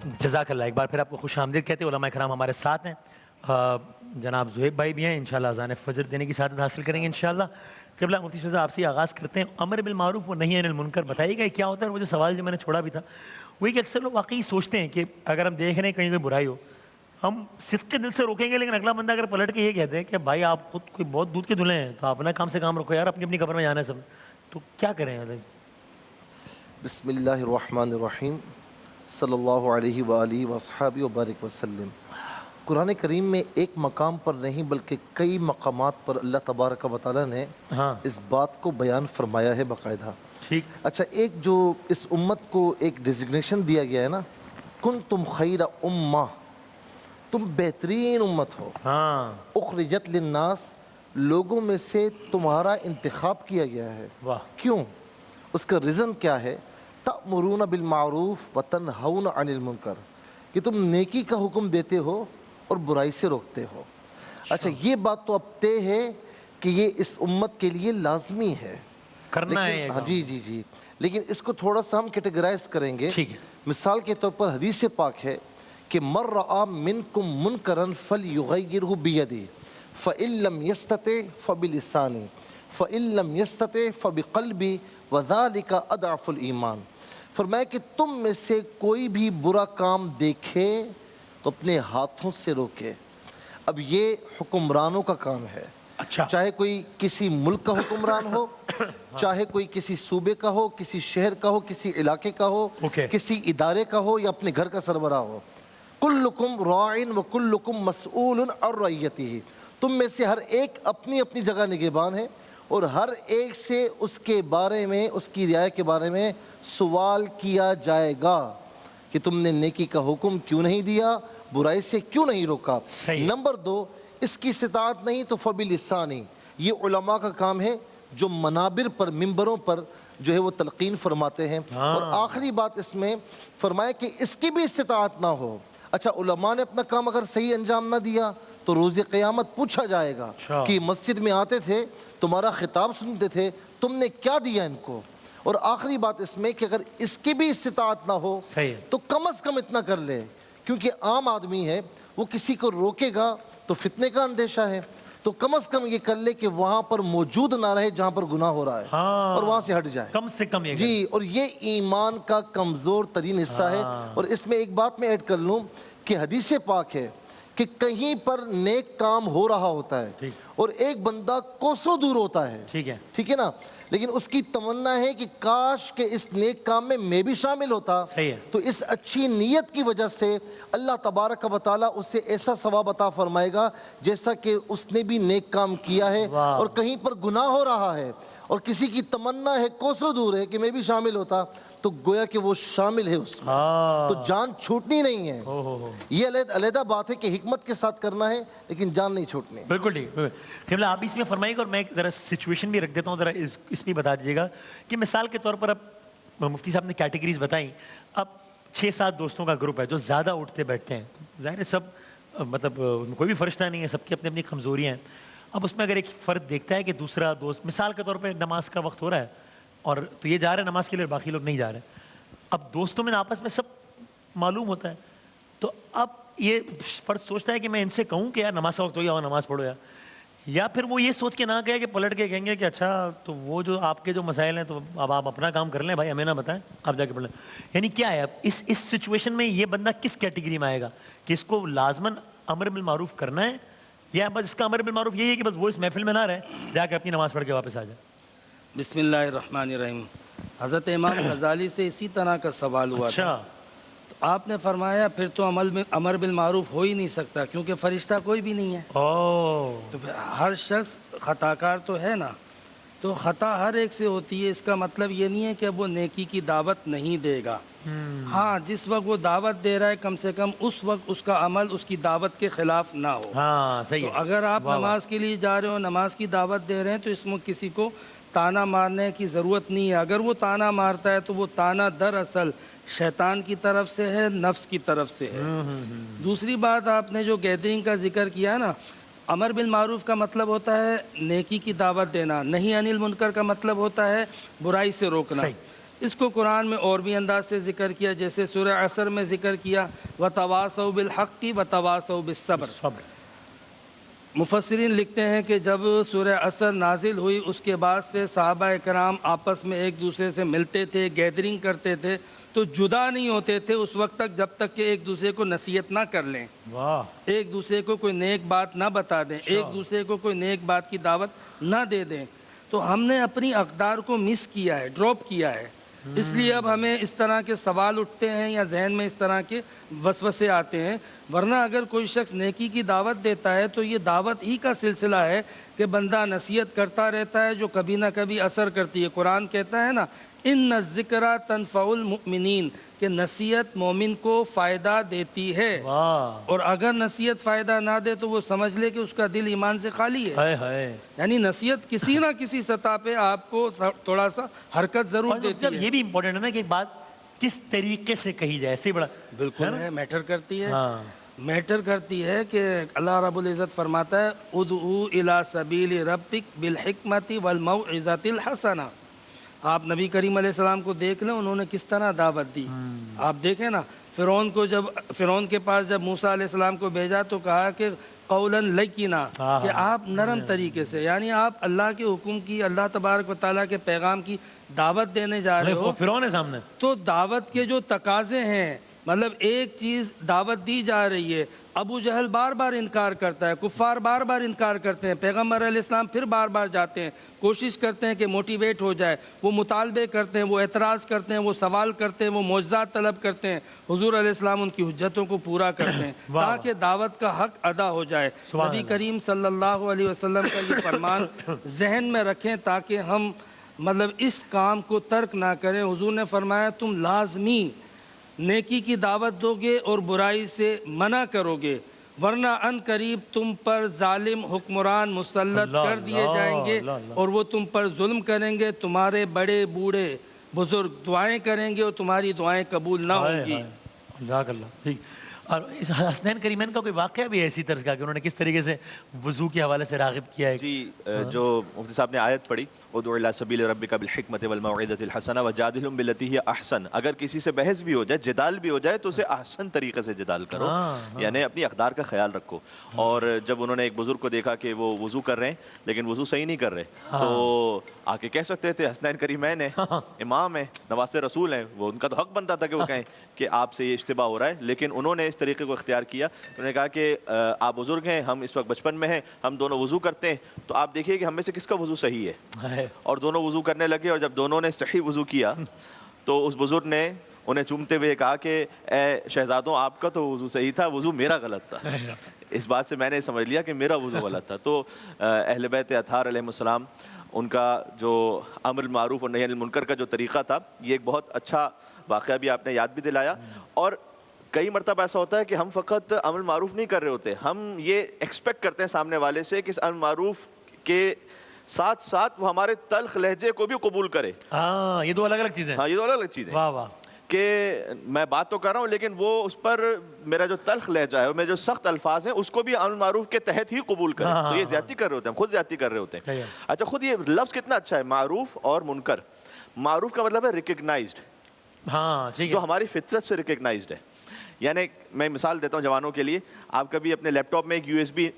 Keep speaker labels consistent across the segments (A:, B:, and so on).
A: جزاک اللہ. ایک بار پھر آپ کو خوش آمدید کہتے ہیں. علماء کرام ہمارے ساتھ ہیں, جناب زہیب بھائی بھی ہیں, انشاءاللہ اذان فجر دینے کی سعادت حاصل کریں گے انشاءاللہ. قبلہ مفتی صاحب آپ سے آغاز کرتے ہیں. امر بالمعروف و نہی عن المنکر بتائیے گا کیا ہوتا ہے. وہ جو سوال جو میں نے چھوڑا بھی تھا وہی کہ اکثر لوگ واقعی سوچتے ہیں کہ اگر ہم دیکھ رہے ہیں کہیں کوئی برائی ہو ہم صدق کے دل سے روکیں گے, لیکن اگلا بندہ اگر پلٹ کے یہ کہتے ہیں کہ بھائی آپ خود کوئی بہت دودھ کے دلہے ہیں تو اپنا کام سے کام رکھو یار, اپنی اپنی قبر میں جانا ہے سب, تو کیا کریں؟
B: بسم اللہ الرحمن الرحیم صلی اللہ علیہ وآلہ وصحابہ وبارک وسلم. قرآن کریم میں ایک مقام پر نہیں بلکہ کئی مقامات پر اللہ تبارک و تعالیٰ نے اس بات کو بیان فرمایا ہے باقاعدہ.
A: ٹھیک.
B: اچھا, ایک جو اس امت کو ایک ڈیزگنیشن دیا گیا ہے نا, کنتم خیر امہ, تم بہترین امت ہو, اخرجت للناس, لوگوں میں سے تمہارا انتخاب کیا گیا ہے. کیوں؟ اس کا ریزن کیا ہے؟ تأمرون بالمعروف وتنہون عن المنکر, کہ تم نیکی کا حکم دیتے ہو اور برائی سے روکتے ہو. اچھا, یہ بات تو اب طے ہے کہ یہ اس امت کے لیے لازمی ہے
A: کرنا ہے.
B: جی جی جی, لیکن اس کو تھوڑا سا ہم کیٹیگرائز کریں گے. مثال کے طور پر حدیث پاک ہے کہ من رأى منکم منکرا فلیغیرہ بیدہ فإن لم یستطع فبلسانہ فإن لم یستطع فبقلبہ وذلک اضعف الایمان. فرمایا کہ تم میں سے کوئی بھی برا کام دیکھے تو اپنے ہاتھوں سے روکے. اب یہ حکمرانوں کا کام ہے. چاہے کوئی کسی ملک کا حکمران ہو, چاہے کوئی کسی صوبے کا ہو, کسی شہر کا ہو, کسی علاقے کا ہو, کسی ادارے کا ہو, یا اپنے گھر کا سربراہ ہو. کلکم راع وکلکم مسئول عن رعیتہ, تم میں سے ہر ایک اپنی اپنی جگہ نگہبان ہے اور ہر ایک سے اس کے بارے میں, اس کی رعایا کے بارے میں سوال کیا جائے گا کہ تم نے نیکی کا حکم کیوں نہیں دیا, برائی سے کیوں نہیں روکا. نمبر 2, اس کی استطاعت نہیں تو فبلسانہ, یہ علماء کا کام ہے جو منابر پر, ممبروں پر جو ہے وہ تلقین فرماتے ہیں. اور آخری بات اس میں فرمایا کہ اس کی بھی استطاعت نہ ہو. اچھا, علماء نے اپنا کام اگر صحیح انجام نہ دیا تو روز قیامت پوچھا جائے گا کہ مسجد میں آتے تھے, تمہارا خطاب سنتے تھے, تم نے کیا دیا ان کو. اور آخری بات اس میں کہ اگر اس کی بھی استطاعت نہ ہو تو کم از کم اتنا کر لے, کیونکہ عام آدمی ہے وہ کسی کو روکے گا تو فتنے کا اندیشہ ہے, تو کم از کم یہ کر لے کہ وہاں پر موجود نہ رہے جہاں پر گناہ ہو رہا ہے, اور وہاں سے ہٹ جائے کم سے کم. جی, اور یہ ایمان کا کمزور ترین حصہ ہے. اور اس میں ایک بات میں ایڈ کر لوں کہ حدیث پاک ہے کہ کہیں پر نیک کام ہو رہا ہوتا ہے اور ایک بندہ کوسوں دور ہوتا ہے, ٹھیک ہے نا, لیکن اس کی تمنا ہے کہ کاش کہ اس نیک کام میں میں بھی شامل ہوتا. تو اس اچھی نیت کی وجہ سے اللہ تبارک و تعالیٰ اس سے ایسا ثواب عطا فرمائے گا جیسا کہ اس نے بھی نیک کام کیا ہے. اور کہیں پر گناہ ہو رہا ہے اور کسی کی تمنا ہے, کوسوں دور ہے, کہ میں بھی شامل ہوتا, تو گویا کہ وہ شامل ہے اس میں, تو جان چھوٹنی نہیں ہے. یہ علیحدہ بات ہے کہ حکمت کے ساتھ کرنا ہے لیکن جان نہیں چھوٹنی.
A: بالکل ٹھیک. قبلہ آپ اس میں فرمائیے گا, اور میں ذرا سچویشن بھی رکھ دیتا ہوں, ذرا اس میں بتا دیجیے گا کہ مثال کے طور پر اب مفتی صاحب نے کیٹیگریز بتائیں. اب 6-7 دوستوں کا گروپ ہے جو زیادہ اٹھتے بیٹھتے ہیں, ظاہر ہے سب مطلب کوئی بھی فرشتہ نہیں ہے, سب کی اپنی اپنی کمزوریاں ہیں. اب اس میں اگر ایک فرد دیکھتا ہے کہ دوسرا دوست مثال کے طور پہ نماز کا وقت ہو رہا ہے اور تو یہ جا رہا ہے نماز کے لیے, باقی لوگ نہیں جا رہے, اب دوستوں میں آپس میں سب معلوم ہوتا ہے, تو اب یہ فرد سوچتا ہے کہ میں ان سے کہوں کہ یار نماز کا وقت ہو گیا, نماز پڑھو یار, یا پھر وہ یہ سوچ کے نہ کہے کہ پلٹ کے کہیں گے کہ اچھا تو وہ جو آپ کے جو مسائل ہیں تو اب آپ اپنا کام کر لیں بھائی, ہمیں نہ بتائیں, آپ جا کے پڑھ لیں. یعنی کیا ہے اب اس سچویشن میں یہ بندہ کس کیٹیگری میں آئے گا کہ اس کو لازماً امر بالمعروف کرنا ہے, یا بس اس کا امر بالمعروف یہی ہے کہ بس وہ اس محفل میں نہ رہے, جا کے اپنی نماز پڑھ کے واپس آ جائے.
C: بسم اللہ الرحمن الرحیم. حضرت امام غزالی سے اسی طرح کا سوال ہوا تھا. آپ نے فرمایا پھر تو امر بالمعروف ہو ہی نہیں سکتا کیونکہ فرشتہ کوئی بھی نہیں ہے. تو ہر شخص خطا کار تو ہے نا, تو خطا ہر ایک سے ہوتی ہے. اس کا مطلب یہ نہیں ہے کہ وہ نیکی کی دعوت نہیں دے گا. ہاں, جس وقت وہ دعوت دے رہا ہے کم سے کم اس وقت اس کا عمل اس کی دعوت کے خلاف نہ ہو. تو اگر آپ نماز کے لیے جا رہے ہو, نماز کی دعوت دے رہے ہیں, تو اس میں کسی کو تانا مارنے کی ضرورت نہیں ہے. اگر وہ تانا مارتا ہے تو وہ تانا دراصل شیطان کی طرف سے ہے, نفس کی طرف سے ہے. دوسری بات, آپ نے جو گیدرنگ کا ذکر کیا نا, امر بالمعروف کا مطلب ہوتا ہے نیکی کی دعوت دینا, نہی عن المنکر کا مطلب ہوتا ہے برائی سے روکنا. اس کو قرآن میں اور بھی انداز سے ذکر کیا، جیسے سورہ عصر میں ذکر کیا وَتَوَاصَوْا بِالْحَقِّ وَتَوَاصَوْا بِالصَّبْرِ۔ مفسرین لکھتے ہیں کہ جب سورہ عصر نازل ہوئی اس کے بعد سے صحابہ کرام آپس میں ایک دوسرے سے ملتے تھے، گیدرنگ کرتے تھے، تو جدا نہیں ہوتے تھے اس وقت تک جب تک کہ ایک دوسرے کو نصیحت نہ کر لیں، ایک دوسرے کو کوئی نیک بات نہ بتا دیں، ایک دوسرے کو کوئی نیک بات کی دعوت نہ دے دیں۔ تو ہم نے اپنی اقدار کو مس کیا ہے، ڈراپ کیا ہے، اس لیے اب ہمیں اس طرح کے سوال اٹھتے ہیں یا ذہن میں اس طرح کے وسوسے آتے ہیں۔ ورنہ اگر کوئی شخص نیکی کی دعوت دیتا ہے تو یہ دعوت ہی کا سلسلہ ہے کہ بندہ نصیحت کرتا رہتا ہے جو کبھی نہ کبھی اثر کرتی ہے۔ قرآن کہتا ہے نا ان الذکرى تنفع المؤمنین، کہ نصیحت مومن کو فائدہ دیتی ہے، اور اگر نصیحت فائدہ نہ دے تو وہ سمجھ لے کہ اس کا دل ایمان سے خالی ہے۔ یعنی نصیحت کسی نہ کسی سطح پہ آپ کو تھوڑا سا حرکت ضرور دیتی ہے۔
A: یہ بھی امپورٹنٹ ہے نا کہ ایک بات کس طریقے سے کہی جائے، ایسے بڑا
C: بالکل ہے، میٹر کرتی ہے، میٹر کرتی ہے کہ اللہ رب العزت فرماتا ہے ادعو الی سبیل ربک بالحکمت والموعظۃ الحسنہ۔ آپ نبی کریم علیہ السلام کو دیکھ لیں انہوں نے کس طرح دعوت دی۔ آپ دیکھیں نا فرعون کے پاس جب موسیٰ علیہ السلام کو بھیجا تو کہا کہ قولا لینا، کہ آپ نرم طریقے سے، یعنی آپ اللہ کے حکم کی، اللہ تبارک و تعالیٰ کے پیغام کی دعوت دینے جا رہے ہو،
A: فرعون ہے سامنے،
C: تو دعوت کے جو تقاضے ہیں، مطلب ایک چیز دعوت دی جا رہی ہے، ابو جہل بار بار انکار کرتا ہے، کفار بار بار انکار کرتے ہیں، پیغمبر علیہ السلام پھر بار بار جاتے ہیں، کوشش کرتے ہیں کہ موٹیویٹ ہو جائے، وہ مطالبے کرتے ہیں، وہ اعتراض کرتے ہیں، وہ سوال کرتے ہیں، وہ معجزات طلب کرتے ہیں، حضور علیہ السلام ان کی حجتوں کو پورا کرتے ہیں تاکہ دعوت کا حق ادا ہو جائے۔ نبی کریم صلی اللہ علیہ وسلم کا یہ فرمان ذہن میں رکھیں تاکہ ہم مطلب اس کام کو ترک نہ کریں۔ حضور نے فرمایا تم لازمی نیکی کی دعوت دو گے اور برائی سے منع کرو گے، ورنہ ان قریب تم پر ظالم حکمران مسلط کر دیے جائیں گے اور وہ تم پر ظلم کریں گے، تمہارے بڑے بوڑھے بزرگ دعائیں کریں گے اور تمہاری دعائیں قبول نہ ہوں گی۔
A: جزاک اللہ۔ ٹھیک، اور اس حسنین کریمین کا کوئی واقعہ بھی ہے اسی طرز کا کہ انہوں نے کس طریقے سے وضو کے حوالے سے راغب کیا ہے؟
D: جی، جو مفتی صاحب نے آیت پڑھی ادعو الی سبیل ربک بالحکمت والموعظۃ الحسنہ وجادلہم باللتی ہی احسن، اگر کسی سے بحث بھی ہو جائے، جدال بھی ہو جائے تو اسے احسن طریقے سے جدال کرو، یعنی اپنی اقدار کا خیال رکھو۔ اور جب انہوں نے ایک بزرگ کو دیکھا کہ وہ وضو کر رہے ہیں لیکن وضو صحیح نہیں کر رہے، تو آ کے کہہ سکتے تھے، حسنین کریمین ہیں، امام ہیں، نواسے رسول ہیں، وہ ان کا تو حق بنتا تھا کہ وہ کہیں کہ آپ سے یہ اشتباہ ہو رہا ہے، لیکن انہوں نے اس طریقے کو اختیار کیا۔ انہوں نے کہا کہ آپ بزرگ ہیں، ہم اس وقت بچپن میں ہیں، ہم دونوں وضو کرتے ہیں، تو آپ دیکھیے کہ ہم میں سے کس کا وضو صحیح ہے، اور دونوں وضو کرنے لگے، اور جب دونوں نے صحیح وضو کیا تو اس بزرگ نے انہیں چومتے ہوئے کہا کہ اے شہزادوں، آپ کا تو وضو صحیح تھا، وضو میرا غلط تھا۔ اس بات سے میں نے سمجھ لیا کہ میرا وضو غلط تھا۔ تو اہل بیت اطہار علیہ السلام، ان کا جو امر بالمعروف اور نہی عن المنکر کا جو طریقہ تھا، یہ ایک بہت اچھا واقعہ بھی آپ نے یاد بھی دلایا۔ اور کئی مرتبہ ایسا ہوتا ہے کہ ہم فقط امر معروف نہیں کر رہے ہوتے، ہم یہ ایکسپیکٹ کرتے ہیں سامنے والے سے کہ اس امر معروف کے ساتھ ساتھ وہ ہمارے تلخ لہجے کو بھی قبول کرے۔
A: یہ دو الگ الگ چیزیں،
D: ہاں، یہ دو الگ الگ چیزیں،
A: واہ واہ،
D: کہ میں بات تو کر رہا ہوں لیکن وہ اس پر میرا جو تلخ لہجہ ہے اور میرے جو سخت الفاظ ہیں اس کو بھی امر معروف کے تحت ہی قبول کریں۔ تو یہ زیادتی کر رہے ہوتے ہیں، خود زیادتی کر رہے ہوتے ہیں۔ اچھا، خود یہ لفظ کتنا اچھا ہے، معروف اور منکر۔ معروف کا مطلب ہے ریکگنائزڈ، جو ہماری فطرت سے ریکگنائزڈ ہے۔ یعنی میں مثال دیتا ہوں جوانوں کے لیے، آپ کبھی اپنے لیپ ٹاپ میں ایک یو ایس بی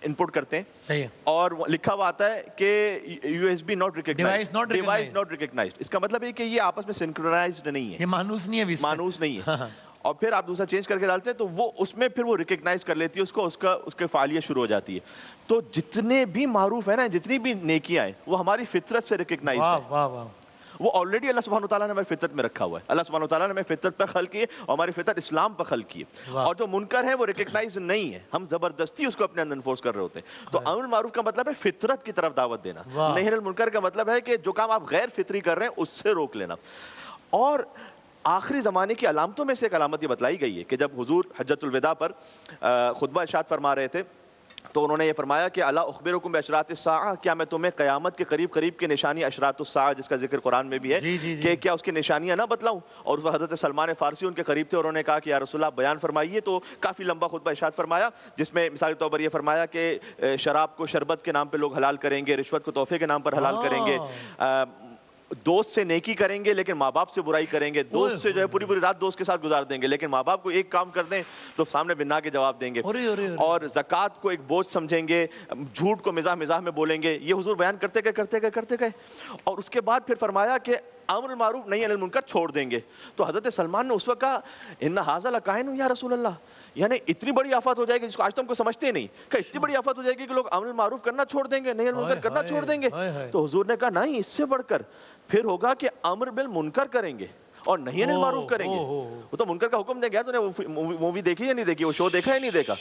D: انپٹ کرتے ہیں اور لکھا ہوا آتا ہے کہ U S B not recognised, device not recognised, اس کا مطلب ہے کہ یہ آپس میں سنکرونائزڈ نہیں ہے،
A: یہ مانوس نہیں ہے،
D: مانوس نہیں ہے۔ اور پھر آپ دوسرا چینج کر کے ڈالتے ہیں تو وہ اس میں پھر وہ ریکگنائز کر لیتی ہے اس کو، اس کے فعالیت شروع ہو جاتی ہے۔ تو جتنے بھی معروف ہیں نا، جتنی بھی نیکیاں ہیں، وہ ہماری فطرت سے ریکگنائزڈ ہیں، وہ آلریڈی اللہ سبحانہ وتعالیٰ نے ہماری فطرت میں رکھا ہوا ہے۔ اللہ سبحانہ وتعالیٰ نے ہمیں فطرت پہ خلق کی ہے اور ہماری فطرت اسلام پہ خلق کی ہے، اور جو منکر ہے وہ ریکگنائز نہیں ہے، ہم زبردستی اس کو اپنے اندر انفورس کر رہے ہوتے ہیں۔ تو امر معروف کا مطلب ہے فطرت کی طرف دعوت دینا، نہی عن المنکر کا مطلب ہے کہ جو کام آپ غیر فطری کر رہے ہیں اس سے روک لینا۔ اور آخری زمانے کی علامتوں میں سے ایک علامت یہ بتلائی گئی ہے کہ جب حضور حجۃ الوداع پر خطبہ ارشاد فرما رہے تھے تو انہوں نے یہ فرمایا کہ الا اخبرکم باشراط الساعہ، کیا میں تمہیں قیامت کے قریب قریب کی نشانی اشراط الساعہ جس کا ذکر قرآن میں بھی ہے کہ کیا اس کی نشانیاں نہ بتلاؤں؟ اور حضرت سلمان فارسی ان کے قریب تھے اور انہوں نے کہا کہ یا رسول اللہ بیان فرمائیے، تو کافی لمبا خطبہ ارشاد فرمایا جس میں مثال کے طور پر یہ فرمایا کہ شراب کو شربت کے نام پہ لوگ حلال کریں گے، رشوت کو تحفے کے نام پر حلال کریں گے، دوست سے نیکی کریں گے لیکن ماں باپ سے برائی کریں گے, دوست سے جو ہے پوری پوری رات دوست کے ساتھ گزار دیں گے لیکن ماں باپ کو ایک کام کر دیں تو سامنے بنا کے جواب دیں گے, اور زکوٰۃ کو ایک بوجھ سمجھیں گے, جھوٹ کو مزاح مزاح میں بولیں گے. یہ حضور بیان کرتے گئے اور اس کے بعد پھر فرمایا کہ امر المعروف نہی عن المنکر چھوڑ دیں گے. تو حضرت سلمان نے اس وقت کہا ان ھذا لکائن یا رسول اللہ, یعنی اتنی بڑی آفت ہو جائے گی جس کو آج تو ہم کو سمجھتے ہی نہیں, کہ اتنی بڑی آفت ہو جائے گی کہ لوگ امر المعروف کرنا چھوڑ دیں گے, نہی عن المنکر کرنا چھوڑ دیں گے. تو حضور نے کہا نہیں, اس سے بڑھ کر پھر ہوگا کہ امر بالمنکر کریں گے اور نہیں عن المعروف کریں گے. وہ تو منکر کا حکم دیں گے. یار تو نے مووی دیکھی یا نہیں دیکھی, وہ شو دیکھا یا نہیں دیکھا,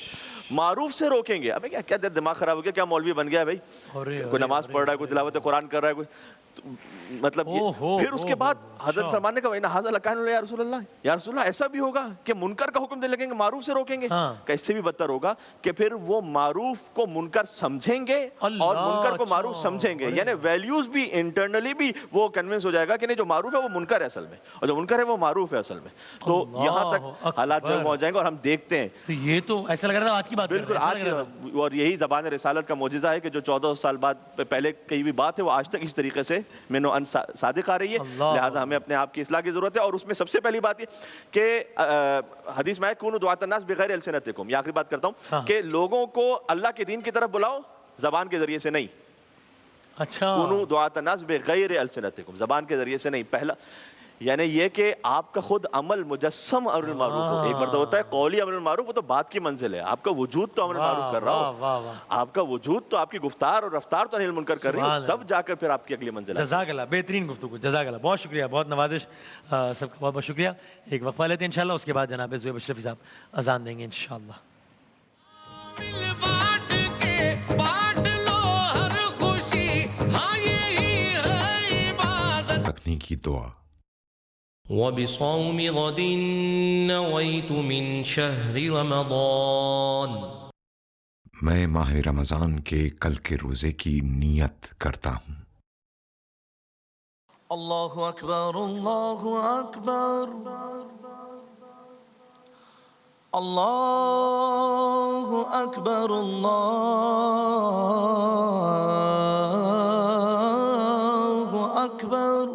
D: معروف سے روکیں گے. ابھی کیا دماغ خراب ہو گیا, کیا مولوی بن گیا ہے بھائی, کوئی نماز پڑھ رہا ہے, کوئی تلاوت قرآن کر رہا ہے, کوئی مطلب پھر اس کے بعد حضرت سلمان نے کہا ان ھذا لکائن یا رسول اللہ, یا رسول اللہ ایسا بھی ہوگا کہ منکر کا حکم دے لگیں گے معروف سے روکیں گے. کہ اس سے بھی بدتر ہوگا کہ پھر وہ معروف کو منکر سمجھیں گے اور منکر کو معروف سمجھیں گے, یعنی ویلیوز بھی انٹرنلی بھی وہ کنونس ہو جائے گا کہ نہیں جو معروف ہے وہ منکر ہے اصل میں, اور جو منکر ہے وہ معروف ہے اصل میں. تو یہاں تک حالات جو پہنچ جائیں گے اور ہم دیکھتے ہیں.
A: تو یہ تو ایسا لگ رہا تھا آج کی بات,
D: بالکل آج کی, اور یہی زبان رسالت کا معجزہ ہے کہ جو 1400 سال بعد پہلے کئی بھی بات ہے وہ آج تک اس طریقے سے من و ان صادق آ رہی ہے. لہٰذا ہمیں اپنے آپ کی اصلاح کی ضرورت ہے. اور اس میں سب سے پہلی بات یہ کہ حدیث میں ہے کونوا دعاة الناس بغیر السنتکم, یہ آخری بات کرتا ہوں, کہ لوگوں کو اللہ کے دین کی طرف بلاؤ زبان کے ذریعے سے نہیں.
A: اچھا,
D: کونوا دعاة الناس بغیر السنتکم, زبان کے ذریعے سے نہیں. پہلا یعنی یہ کہ آپ کا خود عمل مجسم امر المعروف ہو. ایک مرتبہ ہوتا ہے قولی امر المعروف, وہ تو بات کی منزل ہے, آپ کا وجود تو امر المعروف کر رہا ہو, آپ کا وجود تو آپ کی گفتار اور رفتار تو نہی عن المنکر کر رہی ہو, تب جا کر پھر آپ کی اگلی منزل ہے.
A: جزاک اللہ, بہترین گفتگو, جزاک اللہ, بہت شکریہ, بہت نوازش, سب کا بہت بہت شکریہ. ایک وقفہ لیتے ہیں انشاءاللہ, اس کے بعد جناب زہیب اشرفی صاحب اذان دیں گے انشاءاللہ.
E: رکھنے کی دعا.
F: وبصوم غد نويت من شهر رمضان.
E: میں ماہ رمضان کے کل کے روزے کی نیت کرتا ہوں.
G: اللہ اکبر اللہ اکبر اللہ اکبر اللہ اکبر.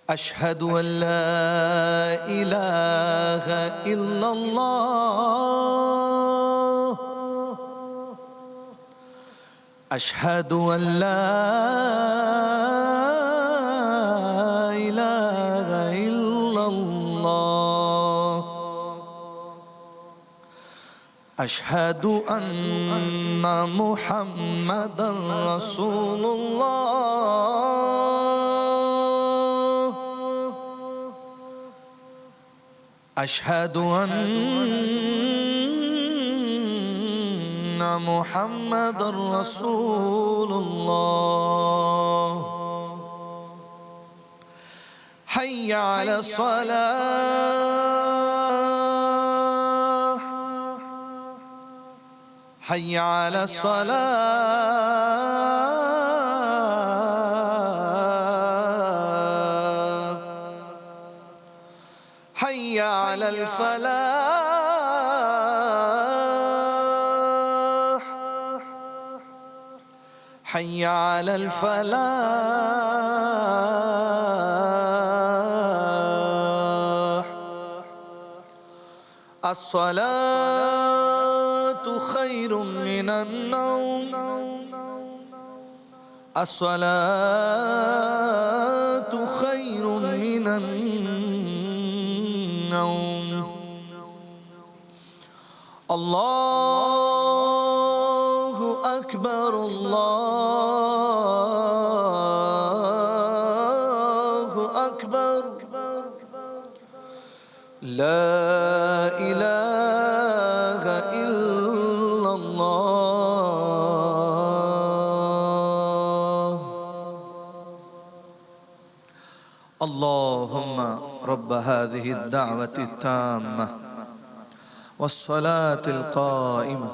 G: اشہد ان لا الہ الا اللہ, اشہد ان لا الہ الا اللہ, اشہد ان محمد رسول اللہ, اشہد ان محمد رسول اللہ. حی علی الصلاة, حی علی الصلاة, حی علی الفلاح, حی علی الفلاح. الصلاة خیر من النوم, الصلاة خیر من النوم. اللہ اکبر اللہ اکبر, لا الہ الا اللہ. اللہم رب هذه الدعوة التامة والصلاة القائمة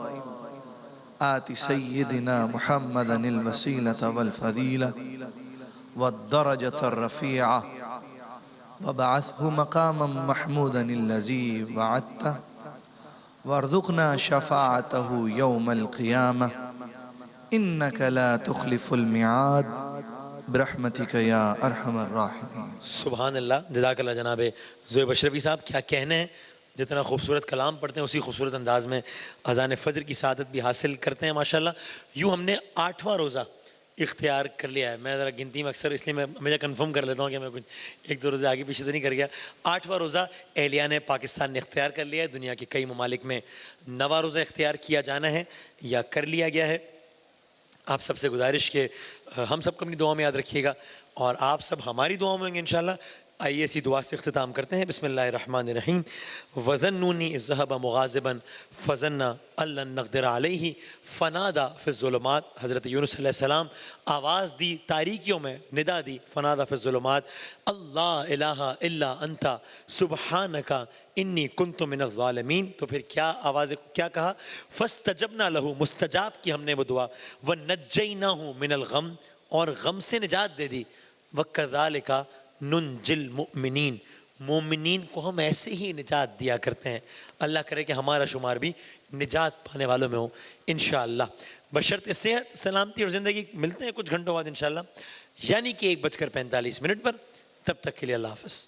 G: آت سيدنا محمدا الوسيلة والفضيلة والدرجة الرفيعة وابعثه مقاما محمودا الذي وعدته وارزقنا شفاعته يوم القيامة إنك لا تخلف الميعاد برحمتك يا أرحم الراحمين.
A: سبحان اللہ. جزاک اللہ جناب زویب اشرفی صاحب. کیا کہنے ہیں, جتنا خوبصورت کلام پڑھتے ہیں اسی خوبصورت انداز میں اذان فجر کی سعادت بھی حاصل کرتے ہیں ماشاءاللہ. یوں ہم نے 8واں روزہ اختیار کر لیا ہے. میں ذرا گنتی میں اکثر اس لیے میں ہمیشہ کنفرم کر لیتا ہوں کہ میں کچھ 1-2 روزے آگے پیچھے تو نہیں کر گیا. 8واں روزہ اہلیان پاکستان نے اختیار کر لیا ہے. دنیا کے کئی ممالک میں 9واں روزہ اختیار کیا جانا ہے یا کر لیا گیا ہے. آپ سب سے گزارش کہ ہم سب کو اپنی دعا میں یاد رکھیے گا اور آپ سب ہماری دعا میں ہوں گے انشاءاللہ. آئیے اسی دعا سے اختتام کرتے ہیں. بسم اللہ الرحمن الرحیم. وَظَنُّونِي إِذْ ذَهَبَ مُغَاضِبًا فَظَنَّ أَن لَّن نَّقْدِرَ عَلَيْهِ فَنَادَىٰ فِي الظُّلُمَاتِ. حضرت یونس علیہ السلام آواز دی تاریکیوں میں, ندا دی, فنادى فی الظلمات اللہ الہ الا انت سبحانک انی کنت من الظالمین. تو پھر کیا آواز کیا کہا؟ فاستجبنا لہ, مستجاب کی ہم نے وہ دعا. ونجیناہ من الغم, اور غم سے نجات دے دی. وکذالک ننجی المؤمنین, مومنین کو ہم ایسے ہی نجات دیا کرتے ہیں. اللہ کرے کہ ہمارا شمار بھی نجات پانے والوں میں ہو انشاءاللہ. بشرط صحت, سلامتی اور زندگی. ملتے ہیں کچھ گھنٹوں بعد انشاءاللہ, یعنی کہ 1:45 پر. تب تک کے لیے اللہ حافظ.